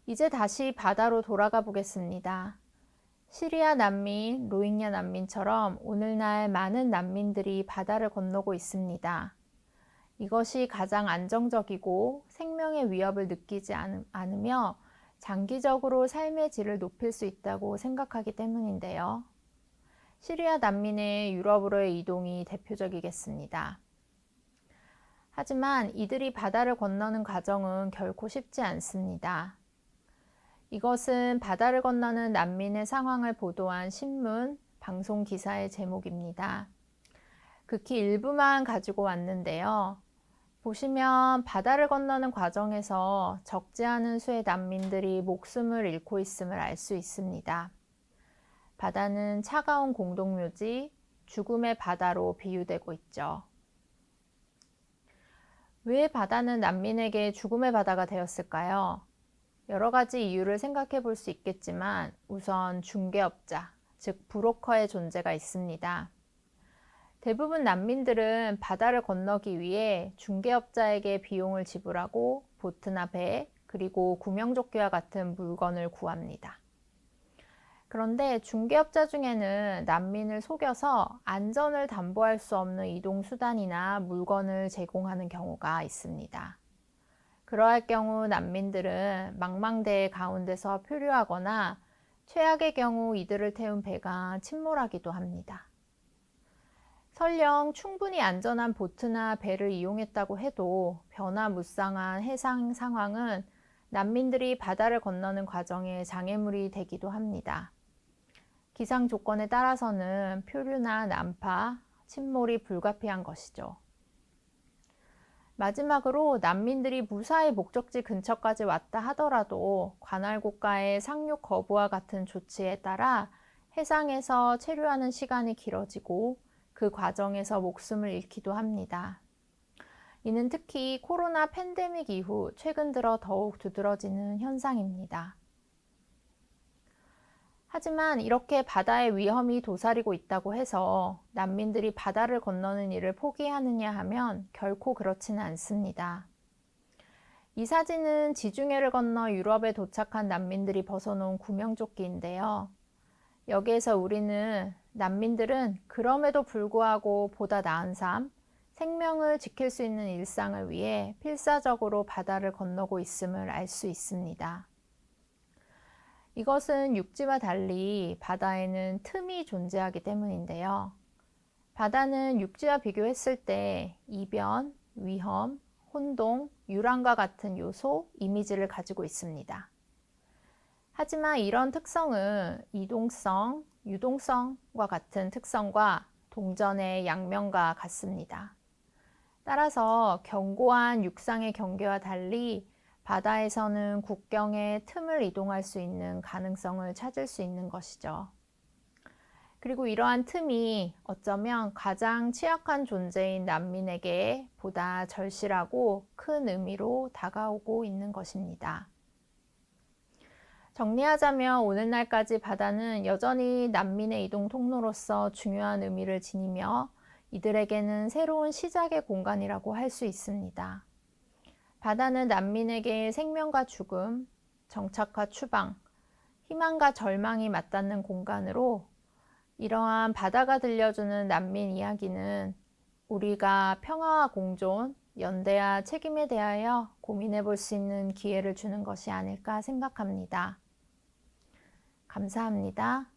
이제 다시 바다로 돌아가 보겠습니다. 시리아 난민, 로힝야 난민처럼 오늘날 많은 난민들이 바다를 건너고 있습니다. 이것이 가장 안정적이고 생명의 위협을 느끼지 않으며 장기적으로 삶의 질을 높일 수 있다고 생각하기 때문인데요. 시리아 난민의 유럽으로의 이동이 대표적이겠습니다. 하지만 이들이 바다를 건너는 과정은 결코 쉽지 않습니다. 이것은 바다를 건너는 난민의 상황을 보도한 신문, 방송 기사의 제목입니다. 극히 일부만 가지고 왔는데요. 보시면 바다를 건너는 과정에서 적지 않은 수의 난민들이 목숨을 잃고 있음을 알 수 있습니다. 바다는 차가운 공동묘지, 죽음의 바다로 비유되고 있죠. 왜 바다는 난민에게 죽음의 바다가 되었을까요? 여러 가지 이유를 생각해 볼 수 있겠지만 우선 중개업자, 즉 브로커의 존재가 있습니다. 대부분 난민들은 바다를 건너기 위해 중개업자에게 비용을 지불하고 보트나 배, 그리고 구명조끼와 같은 물건을 구합니다. 그런데 중개업자 중에는 난민을 속여서 안전을 담보할 수 없는 이동수단이나 물건을 제공하는 경우가 있습니다. 그러할 경우 난민들은 망망대해 가운데서 표류하거나 최악의 경우 이들을 태운 배가 침몰하기도 합니다. 설령 충분히 안전한 보트나 배를 이용했다고 해도 변화무쌍한 해상 상황은 난민들이 바다를 건너는 과정에 장애물이 되기도 합니다. 기상 조건에 따라서는 표류나 난파, 침몰이 불가피한 것이죠. 마지막으로 난민들이 무사히 목적지 근처까지 왔다 하더라도 관할 국가의 상륙 거부와 같은 조치에 따라 해상에서 체류하는 시간이 길어지고 그 과정에서 목숨을 잃기도 합니다. 이는 특히 코로나 팬데믹 이후 최근 들어 더욱 두드러지는 현상입니다. 하지만 이렇게 바다의 위험이 도사리고 있다고 해서 난민들이 바다를 건너는 일을 포기하느냐 하면 결코 그렇지는 않습니다. 이 사진은 지중해를 건너 유럽에 도착한 난민들이 벗어놓은 구명조끼인데요. 여기에서 우리는 난민들은 그럼에도 불구하고 보다 나은 삶, 생명을 지킬 수 있는 일상을 위해 필사적으로 바다를 건너고 있음을 알 수 있습니다. 이것은 육지와 달리 바다에는 틈이 존재하기 때문인데요. 바다는 육지와 비교했을 때 이변, 위험, 혼동, 유랑과 같은 요소, 이미지를 가지고 있습니다. 하지만 이런 특성은 이동성, 유동성과 같은 특성과 동전의 양면과 같습니다. 따라서 견고한 육상의 경계와 달리 바다에서는 국경의 틈을 이동할 수 있는 가능성을 찾을 수 있는 것이죠. 그리고 이러한 틈이 어쩌면 가장 취약한 존재인 난민에게 보다 절실하고 큰 의미로 다가오고 있는 것입니다. 정리하자면 오늘날까지 바다는 여전히 난민의 이동 통로로서 중요한 의미를 지니며 이들에게는 새로운 시작의 공간이라고 할 수 있습니다. 바다는 난민에게 생명과 죽음, 정착과 추방, 희망과 절망이 맞닿는 공간으로 이러한 바다가 들려주는 난민 이야기는 우리가 평화와 공존, 연대와 책임에 대하여 고민해 볼 수 있는 기회를 주는 것이 아닐까 생각합니다. 감사합니다.